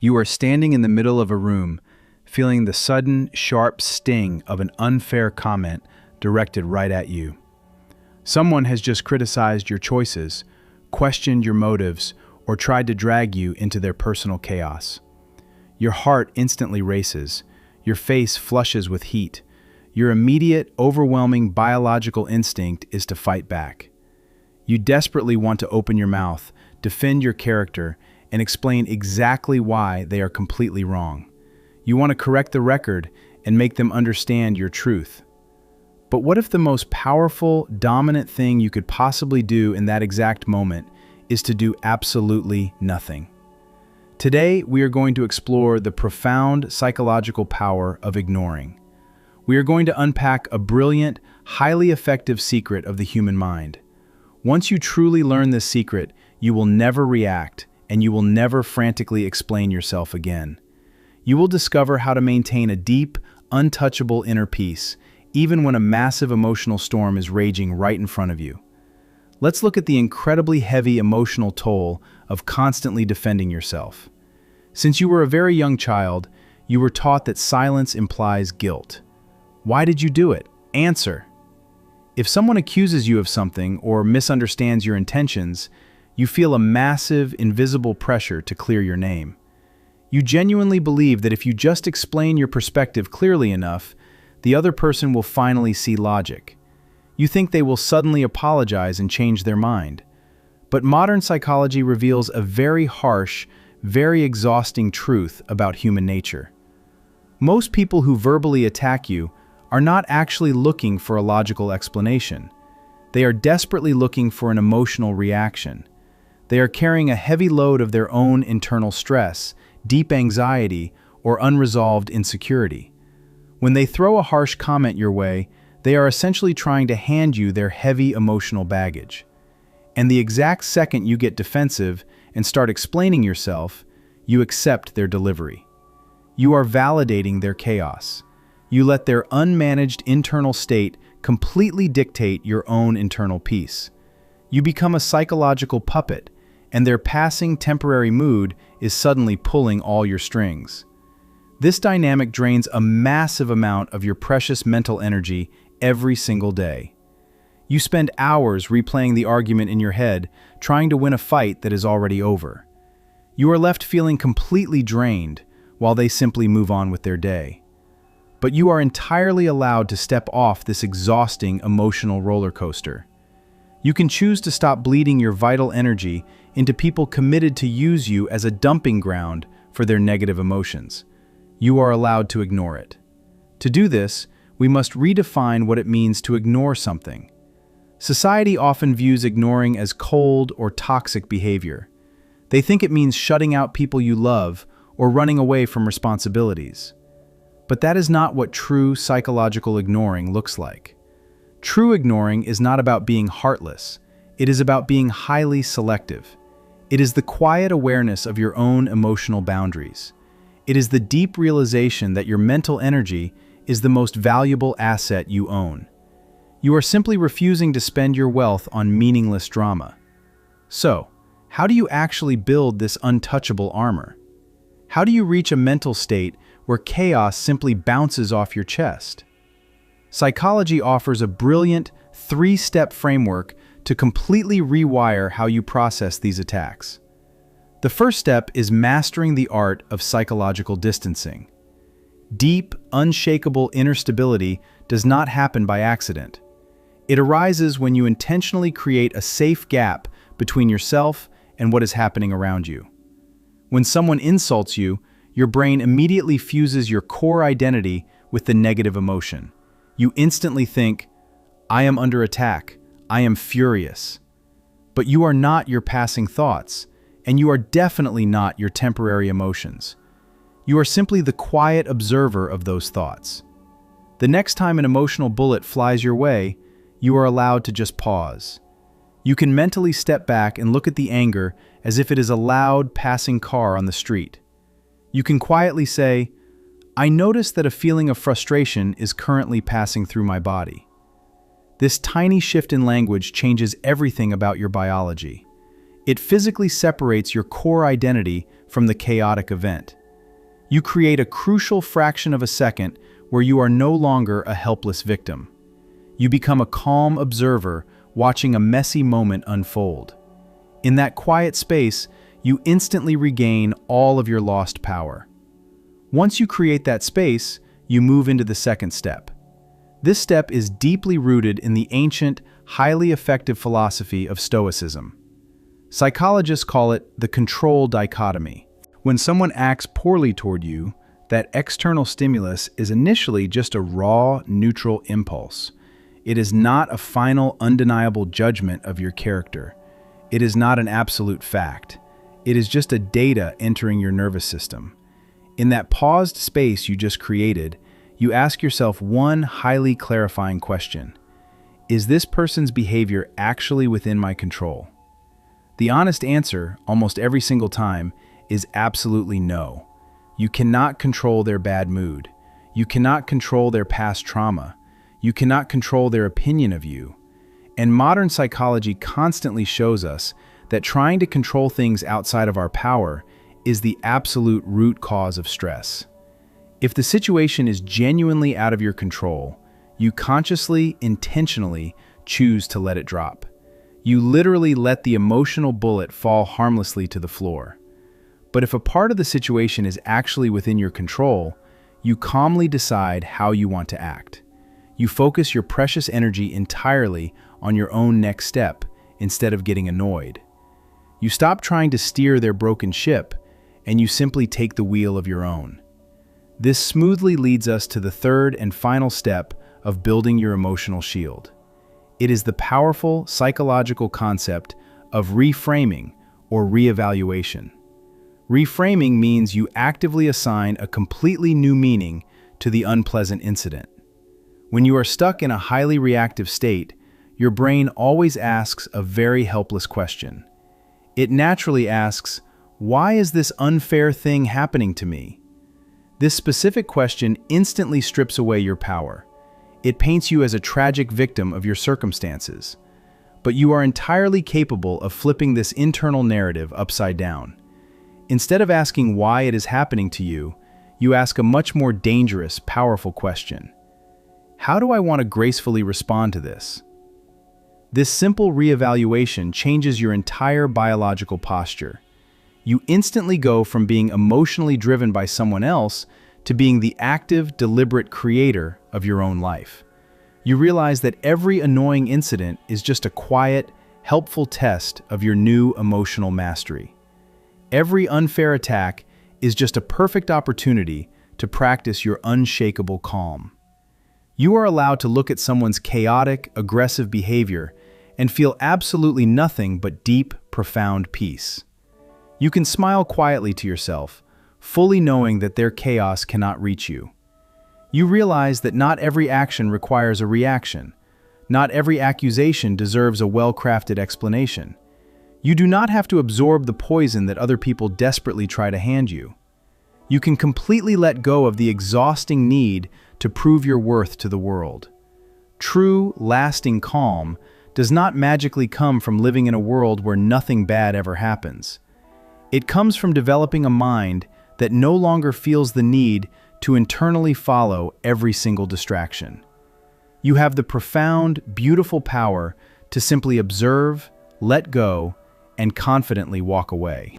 You are standing in the middle of a room, feeling the sudden, sharp sting of an unfair comment directed right at you. Someone has just criticized your choices, questioned your motives, or tried to drag you into their personal chaos. Your heart instantly races, your face flushes with heat. Your immediate, overwhelming biological instinct is to fight back. You desperately want to open your mouth, defend your character, and explain exactly why they are completely wrong. You want to correct the record and make them understand your truth. But what if the most powerful, dominant thing you could possibly do in that exact moment is to do absolutely nothing? Today, we are going to explore the profound psychological power of ignoring. We are going to unpack a brilliant, highly effective secret of the human mind. Once you truly learn this secret, you will never react, and you will never frantically explain yourself again. You will discover how to maintain a deep, untouchable inner peace, even when a massive emotional storm is raging right in front of you. Let's look at the incredibly heavy emotional toll of constantly defending yourself. Since you were a very young child, you were taught that silence implies guilt. Why did you do it? Answer. If someone accuses you of something or misunderstands your intentions, you feel a massive, invisible pressure to clear your name. You genuinely believe that if you just explain your perspective clearly enough, the other person will finally see logic. You think they will suddenly apologize and change their mind. But modern psychology reveals a very harsh, very exhausting truth about human nature. Most people who verbally attack you are not actually looking for a logical explanation. They are desperately looking for an emotional reaction. They are carrying a heavy load of their own internal stress, deep anxiety, or unresolved insecurity. When they throw a harsh comment your way, they are essentially trying to hand you their heavy emotional baggage. And the exact second you get defensive and start explaining yourself, you accept their delivery. You are validating their chaos. You let their unmanaged internal state completely dictate your own internal peace. You become a psychological puppet, and their passing temporary mood is suddenly pulling all your strings. This dynamic drains a massive amount of your precious mental energy every single day. You spend hours replaying the argument in your head, trying to win a fight that is already over. You are left feeling completely drained, while they simply move on with their day. But you are entirely allowed to step off this exhausting emotional roller coaster. You can choose to stop bleeding your vital energy into people committed to use you as a dumping ground for their negative emotions. You are allowed to ignore it. To do this, we must redefine what it means to ignore something. Society often views ignoring as cold or toxic behavior. They think it means shutting out people you love or running away from responsibilities. But that is not what true psychological ignoring looks like. True ignoring is not about being heartless. It is about being highly selective. It is the quiet awareness of your own emotional boundaries. It is the deep realization that your mental energy is the most valuable asset you own. You are simply refusing to spend your wealth on meaningless drama. So, how do you actually build this untouchable armor? How do you reach a mental state where chaos simply bounces off your chest? Psychology offers a brilliant, three-step framework to completely rewire how you process these attacks. The first step is mastering the art of psychological distancing. Deep, unshakable inner stability does not happen by accident. It arises when you intentionally create a safe gap between yourself and what is happening around you. When someone insults you, your brain immediately fuses your core identity with the negative emotion. You instantly think, I am under attack, I am furious. But you are not your passing thoughts, and you are definitely not your temporary emotions. You are simply the quiet observer of those thoughts. The next time an emotional bullet flies your way, you are allowed to just pause. You can mentally step back and look at the anger as if it is a loud, passing car on the street. You can quietly say, I notice that a feeling of frustration is currently passing through my body. This tiny shift in language changes everything about your biology. It physically separates your core identity from the chaotic event. You create a crucial fraction of a second where you are no longer a helpless victim. You become a calm observer watching a messy moment unfold. In that quiet space, you instantly regain all of your lost power. Once you create that space, you move into the second step. This step is deeply rooted in the ancient, highly effective philosophy of Stoicism. Psychologists call it the control dichotomy. When someone acts poorly toward you, that external stimulus is initially just a raw, neutral impulse. It is not a final, undeniable judgment of your character. It is not an absolute fact. It is just a data entering your nervous system. In that paused space you just created, you ask yourself one highly clarifying question. Is this person's behavior actually within my control? The honest answer, almost every single time, is absolutely no. You cannot control their bad mood. You cannot control their past trauma. You cannot control their opinion of you. And modern psychology constantly shows us that trying to control things outside of our power is the absolute root cause of stress. If the situation is genuinely out of your control, you consciously, intentionally choose to let it drop. You literally let the emotional bullet fall harmlessly to the floor. But if a part of the situation is actually within your control, you calmly decide how you want to act. You focus your precious energy entirely on your own next step instead of getting annoyed. You stop trying to steer their broken ship, and you simply take the wheel of your own. This smoothly leads us to the third and final step of building your emotional shield. It is the powerful psychological concept of reframing or reevaluation. Reframing means you actively assign a completely new meaning to the unpleasant incident. When you are stuck in a highly reactive state, your brain always asks a very helpless question. It naturally asks, why is this unfair thing happening to me? This specific question instantly strips away your power. It paints you as a tragic victim of your circumstances. But you are entirely capable of flipping this internal narrative upside down. Instead of asking why it is happening to you, you ask a much more dangerous, powerful question. How do I want to gracefully respond to this? This simple reevaluation changes your entire biological posture. You instantly go from being emotionally driven by someone else to being the active, deliberate creator of your own life. You realize that every annoying incident is just a quiet, helpful test of your new emotional mastery. Every unfair attack is just a perfect opportunity to practice your unshakable calm. You are allowed to look at someone's chaotic, aggressive behavior and feel absolutely nothing but deep, profound peace. You can smile quietly to yourself, fully knowing that their chaos cannot reach you. You realize that not every action requires a reaction. Not every accusation deserves a well-crafted explanation. You do not have to absorb the poison that other people desperately try to hand you. You can completely let go of the exhausting need to prove your worth to the world. True, lasting calm does not magically come from living in a world where nothing bad ever happens. It comes from developing a mind that no longer feels the need to internally follow every single distraction. You have the profound, beautiful power to simply observe, let go, and confidently walk away.